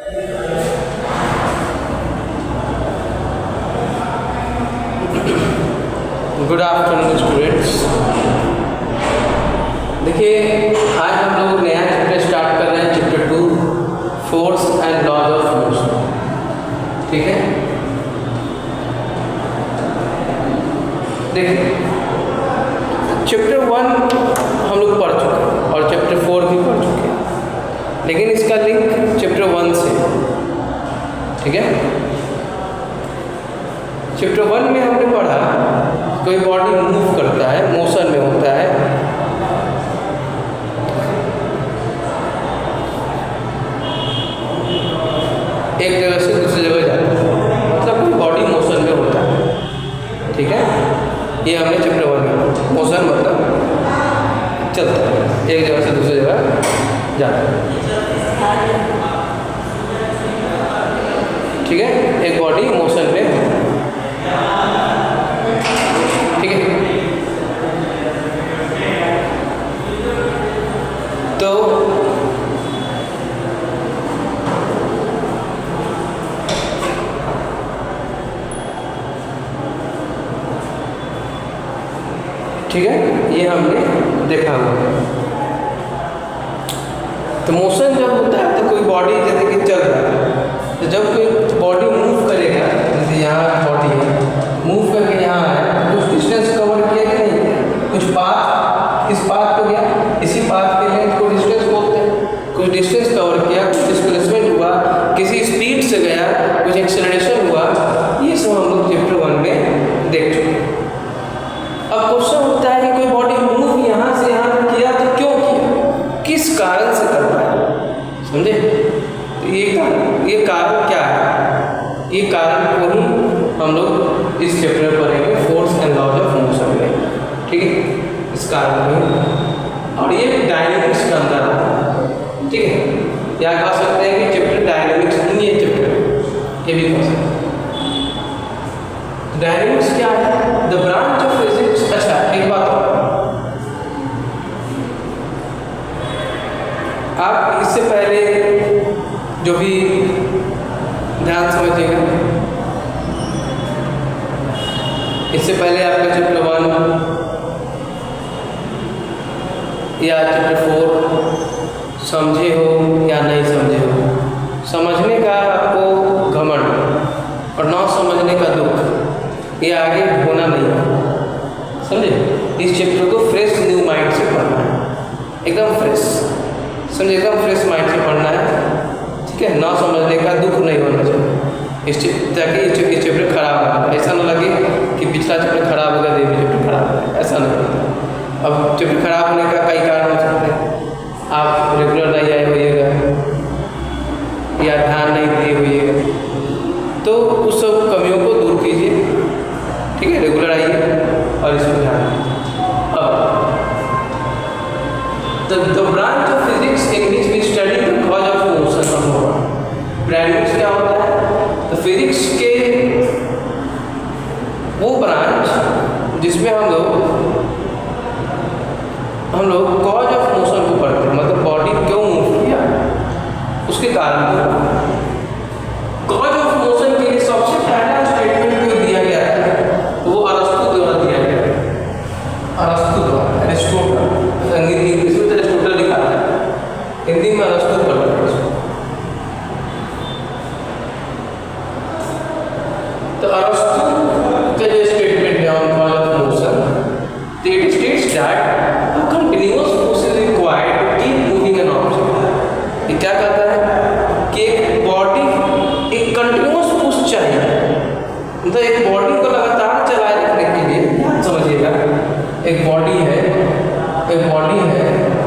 Good afternoon students. देखिए, आज हम लोग नया चैप्टर स्टार्ट कर रहे हैं, chapter 2, force and laws of motion. ठीक है, देखिए चैप्टर 1 हम लोग पढ़ चुके हैं और चैप्टर 4 भी पढ़ चुके हैं, लेकिन इसका लिंक चैप्टर 1 से। ठीक है, चैप्टर 1 में हमने पढ़ा कोई बॉडी मूव करता है, मोशन में होता है, एक जगह से दूसरी जगह जाता है, मतलब कोई बॉडी मोशन में होता है। ठीक है, ये हमने चैप्टर 1 में, मोशन मतलब चलता है, एक जगह से दूसरी जगह जाता है। ठीक है, एक बॉडी मोशन में होता है। ठीक है, तो ठीक है, ये हमने देखा हुआ है। तो मोशन जब होता है तो कोई बॉडी जैसे कि चल रहा है, तो जब कोई बॉडी मूव करेगा, जैसे यहाँ बॉडी है, मूव करके यहाँ है, तो कुछ डिस्टेंस कवर किया कि नहीं किया, कुछ पाथ, इस पाथ को गया, इसी पाथ के लेंथ को डिस्टेंस बोलते हैं। कुछ डिस्टेंस कवर किया, कुछ डिस्प्लेसमेंट हुआ, किसी स्पीड से गया, कुछ एक्सेलरेशन हुआ, ये सब हम लोग चैप्टर 1 में देख चुके हैं। अब क्वेश्चन होता है कि कोई बॉडी मूव यहाँ से यहाँ तक किया तो क्यों किया, किस कारण से कर पाया, समझे? तो ये कारण क्या है, ये कारण को ही हम लोग इस चैप्टर में पढ़ेंगे, force and laws of motion में। ठीक है, इस कारण में, और ये डायनेमिक्स के अंदर आता है। ठीक है, या कह सकते हैं कि चैप्टर डायनेमिक्स नहीं है, चैप्टर ये भी कह सकते हैं। डायनेमिक्स क्या है? The branch of physics. अच्छा, एक बात और, आप इससे पहले जो भी ध्यान समझिएगा, इससे पहले आपका चैप्टर 1 या चैप्टर 4 समझे हो या नहीं समझे हो, समझने का आपको घमंड और ना समझने का दुख, ये आगे होना नहीं है, समझे? इस चैप्टर को फ्रेश न्यू माइंड से पढ़ना है, एकदम फ्रेश, समझे? एकदम फ्रेश माइंड से पढ़ना है। ठीक है, ना समझने का दुख नहीं होना चाहिए इस ताकि इस चैप्टर खराब हो, ऐसा ना लगे कि पिछला चैप्टर खराब हो गया, ये चैप्टर खराब हो गया, ऐसा नहीं होता। अब चैप्टर खराब होने का कई कारण हो सकते हैं, आप रेगुलर नहीं आए होइएगा या ध्यान नहीं दिए होइएगा, तो उस सब कमियों को दूर कीजिए। ठीक है, रेगुलर आइए और इसमें ध्यान दीजिए। The branch of physics in which we study the cause of motion of body. Branch क्या होता है? तो फिजिक्स के वो ब्रांच जिसमें हम लोग कॉज ऑफ मोशन को पढ़ते हैं, मतलब बॉडी क्यों मूव किया, उसके कारण को। कॉज ऑफ मोशन के लिए सबसे पहला स्टेटमेंट जो दिया गया है वो अरस्तु द्वारा दिया गया है, अरस्तु द्वारा, एरिस्टोटल, इंग्लिश में एरिस्टोटल लिखा है, हिंदी में अरस्तु पढ़ते हैं इसको। तो अरस्तु का जो स्टेटमेंट है on cause of motion, it states that continuous force is required to keep moving an object. ये क्या कहता है कि एक बॉडी, एक कंटिन्यूअस पुश चाहिए, मतलब एक बॉडी को लगातार चलाए रखने के लिए, ध्यान समझिएगा, एक बॉडी है,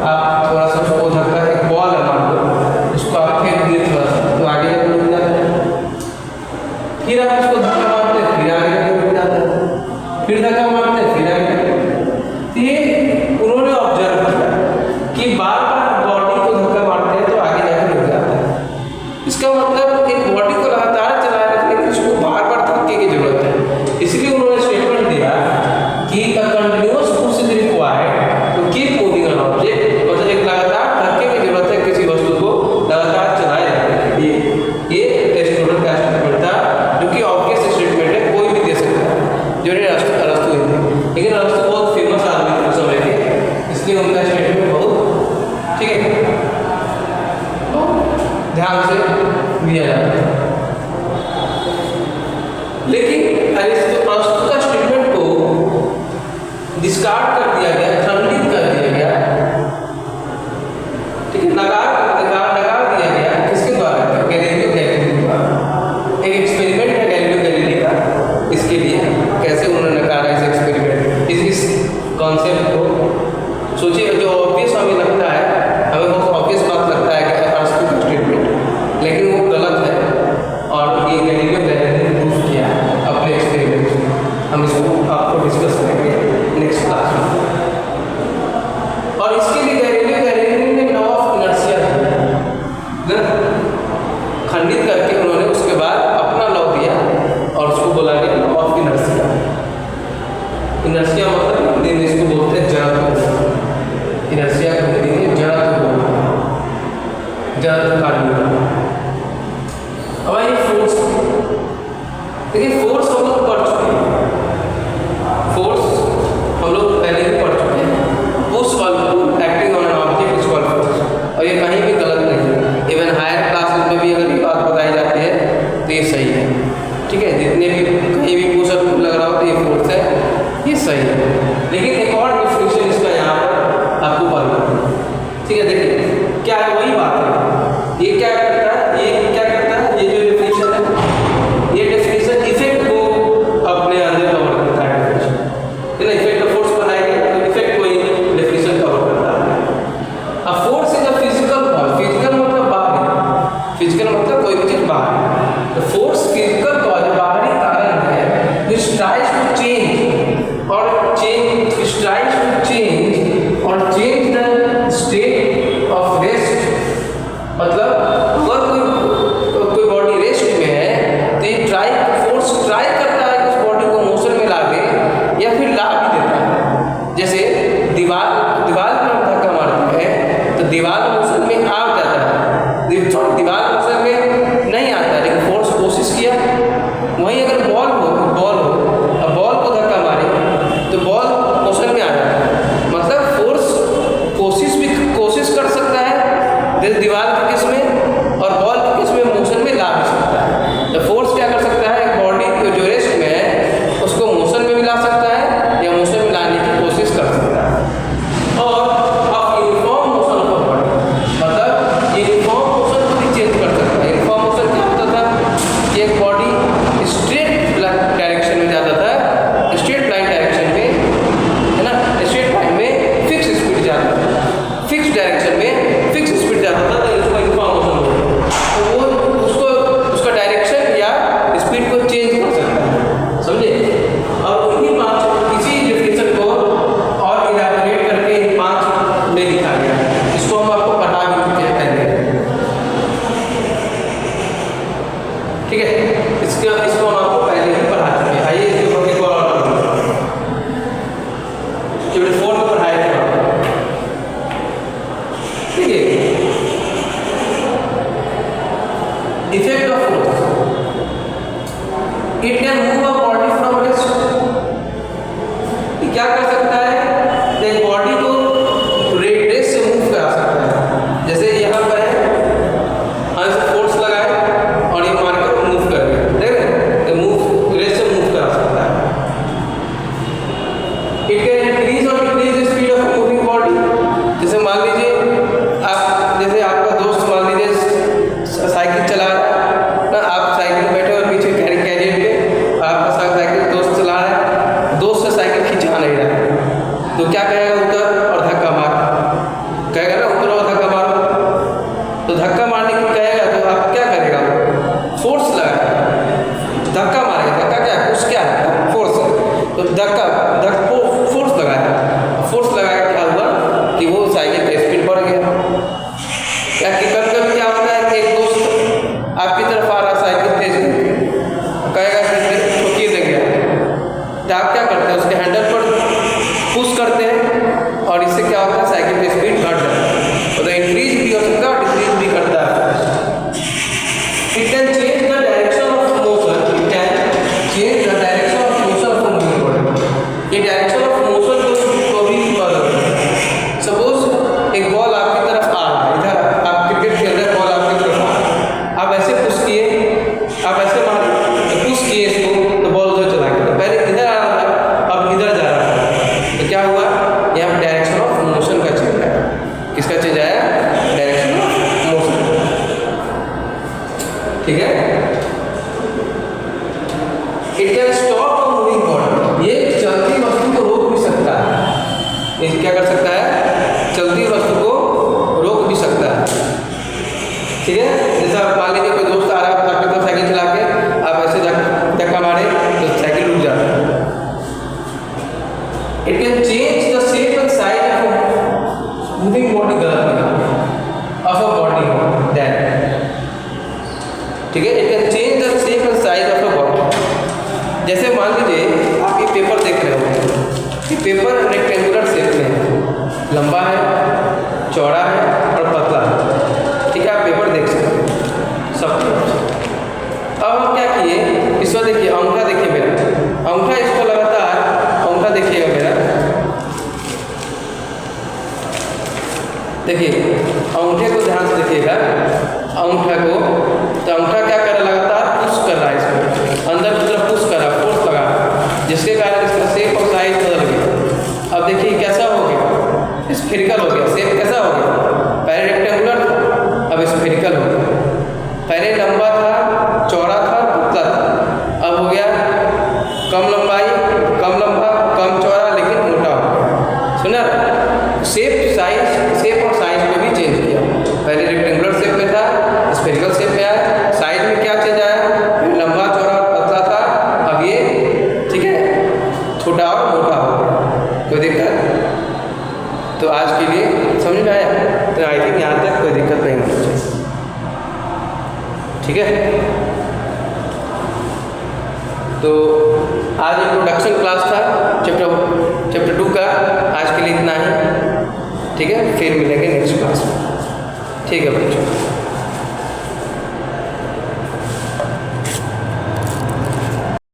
आप थोड़ा सा उसको धक्का, एक बॉल है मान लो, उसको आप फेंक दिए थोड़ा सा, तो आगे रुक जाता है, फिर आप उसको धक्का मारते हैं, फिर आगे रुक जाता है, फिर धक्का मारते हैं, फिर आगे। तो ये उन्होंने ऑब्जर्व किया कि बार बार बॉडी को धक्का मारते हैं तो आगे जाकर रुक जाता है। इसका मतलब एक बॉडी को लगातार चलाए रखने के उसको बार बार धक्के की जरूरत है, इसलिए उन्होंने स्टेटमेंट दिया कि a continuous force is required to keep moving an object, मतलब एक लगातार धक्के की जरूरत है किसी वस्तु को लगातार चलाए रखने के लिए। ध्यान से दिया जाता है। लेकिन अरिस्टो का स्टेटमेंट को डिस्कार्ड कर दिया गया, खंडित कर दिया गया, ठीक है, नकार दिया गया। किसके द्वारा? गैलीलियो गैलीली द्वारा। एक एक्सपेरिमेंट है गैलीलियो गैलीली का, इसके लिए कैसे उन्होंने नकारा इस एक्सपेरिमेंट, इस कॉन्सेप्ट को। सोचिए, जो ऑब्वियस हमें लगता है, हमें बहुत ऑब्वियस बात लगता है कि अरिस्टो का स्टेटमेंट, लेकिन वो गलत है और ये गैलीलियो गैलीली ने प्रूफ किया अपने एक्सपेरिमेंट में। हम इसको आपको डिस्कस करेंगे नेक्स्ट क्लास में। और इसके लिए गैलीलियो गैलीली ने लॉ ऑफ इनर्शिया खंडित करके उन्होंने उसके बाद अपना लॉ दिया और उसको बोला गया लॉ ऑफ इनर्शिया। इनर्शिया मतलब हिंदी में इसको बोलते हैं जड़त्व। इनर्शिया को हिंदी में जड़त्व बोलते हैं, जड़त्व कानून। अब आइए फोर्स, देखिए फोर्स हम लोग पढ़ चुके हैं, फोर्स हम लोग पहले भी पढ़ चुके हैं। पुश और pull acting on an object is called force, और ये कहीं भी गलत नहीं है। इवन हायर क्लासेस में भी अगर ये बात बताई जाती है तो ये सही है, ठीक है। जितने भी कहीं भी पुश और पुल लग रहा हो तो ये फोर्स है, ये सही है। लेकिन एक और डिफिनेशन इसका यहाँ पर आपको पढ़ना है, ठीक है। देखिए क्या है, वही बात है। ये क्या करता है, ये क्या करता है, ये जो डेफिनेशन है, ये डेफिनेशन इफेक्ट को अपने अंदर कवर करता है। डेफिनेशन इफेक्ट ऑफ फोर्स बनाएंगे तो इफेक्ट को ही डेफिनेशन कवर करता है। अब force is a physical cause, physical मतलब बाहरी, फिजिकल मतलब कोई भी चीज बाहर। तो फोर्स फिजिकल कॉज, बाहरी कारण है, which tries to change और change the state of rest। मतलब अगर कोई बॉडी रेस्ट में है तो ये फोर्स ट्राई करता है कि उस बॉडी को मोशन में ला दे, या फिर ला भी देता है। जैसे दीवार पर हम धक्का मारते हैं तो दीवार मोशन में आ जाता है, दीवार मोशन में नहीं आता, लेकिन फोर्स कोशिश किया। वहीं अगर बॉल हो, अब बॉल को धक्का मारे तो बॉल मोशन में आ जाता है। मतलब फोर्स कोशिश कर सकता है, जैसे दीवार के केस में, और बॉल के केस में मोशन में ला भी सकता है। तो फोर्स क्या कर सकता है, एक बॉडी को जो रेस्ट में है उसको मोशन में भी ला सकता है या मोशन में लाने की कोशिश कर सकता है। और अब यूनिफॉर्म मोशन ऑफ बॉडी, मतलब यूनिफॉर्म मोशन को भी चेंज कर सकता है। यूनिफॉर्म मोशन क्या होता था कि एक बॉडी स्ट्रेट डायरेक्शन में जाता था, स्ट्रेट लाइन डायरेक्शन में, है ना, स्ट्रेट लाइन में फिक्स स्पीड जाता था, फिक्स डायरेक्शन में फिक्स स्पीड जाता था, तो इसको यूनिफॉर्म मोशन बोलते हैं। तो वो उसका डायरेक्शन या स्पीड को चेंज कर सकता है, समझे। और उन्हीं इसी डेफिनेशन को और इलैबोरेट करके इन 5 में लिखा गया है। इसको हम आपको पढ़ा भी चुके हैं पहले, ठीक है। इसको हम आपको पहले ही पढ़ा चुके हैं। आइए इसके ऊपर एक और चैप्टर 4 में पढ़ाया था, ठीक है। Effect of force, it can move a body from rest. क्या कर सकता है, एक बॉडी को रेस्ट से मूव करा सकता है। जैसे यहाँ पर है, हम इसे फोर्स लगाए और ये मार्कर मूव कर गया, देख रहे हैं, मूव रेस्ट से मूव करा सकता है। इट कैन इंक्रीज और decrease speed of moving body. जैसे मान लीजिए जैसे आपका दोस्त मान लीजिए साइकिल चला रहा है ना, आप साइकिल में बैठे और पीछे कैरियर पे आपका साइकिल दोस्त चला रहा है, दोस्त से साइकिल खिंचा नहीं रहा है, तो क्या कहेगा, उतर और धक्का मार, कहेगा ना उतर और धक्का मारो। तो धक्का मारने की कहेगा तो आप क्या करेगा, फोर्स लगाएगा, धक्का मारेगा। धक्का क्या है, पुश क्या है, फोर्स है। तो फोर्स लगाया, फोर्स लगाया, क्या हुआ कि वो साइकिल का स्पीड बढ़ गया। या कि कभी क्या होता है कि एक दोस्त ठीक है। It can stop a moving body, ये चलती वस्तु को रोक भी सकता है। ये क्या कर सकता है? चलती वस्तु को रोक भी सकता है, ठीक है। जैसा आप मान लीजिए कोई दोस्त आ रहा है आपके पास साइकिल चला के, आप ऐसे धक्का मारे तो साइकिल रुक जाता है। It can change the shape and size of moving body, of a body that, ठीक है। It can change the shape and size of a body. जैसे मान लीजिए आप ये पेपर देख रहे हो, ये पेपर रेक्टेंगुलर शेप में है, लंबा है, चौड़ा है और पतला है, ठीक है। आप पेपर देख सकते हैं सब तरफ से। अब हम क्या किए, इस पर देखिए अंगूठा, देखिए मेरा अंगूठा, इसको लगातार अंगूठा देखिएगा मेरा, देखिए अंगूठे को ध्यान से देखिएगा, अंगूठा को, तो अंगूठा क्या कर रहा है? लगातार पुश कर रहा है, इसको अंदर की तरफ पुश कर रहा है, फोर्स लगा, जिसके कारण इसका शेप और साइज बदल गया। अब देखिए कैसा हो गया, स्फेरिकल हो गया। शेप कैसा हो गया? पहले रेक्टेंगुलर था, अब स्फेरिकल हो गया। पहले लंबा था, चौड़ा था, पतला था, अब हो गया कम लंबाई, कम लंबा, कम चौड़ा, लेकिन मोटा हो गया। सुना? शेप और साइज को भी चेंज किया। पहले रेक्टेंगुलर शेप में था, स्फेरिकल शेप में आया। साइज में क्या चेंज आया? लंबा, चौड़ा और पतला था, अब ये, ठीक है, छोटा और मोटा हो गया। कोई दिक्कत? तो आज के लिए समझ में आया? तो आई थिंक यहाँ तक कोई दिक्कत नहीं होनी चाहिए, ठीक है। तो आज इंट्रोडक्शन क्लास था चैप्टर 2 का, आज के लिए इतना ही, ठीक है। फिर मिलेंगे नेक्स्ट क्लास में, ठीक है बच्चों।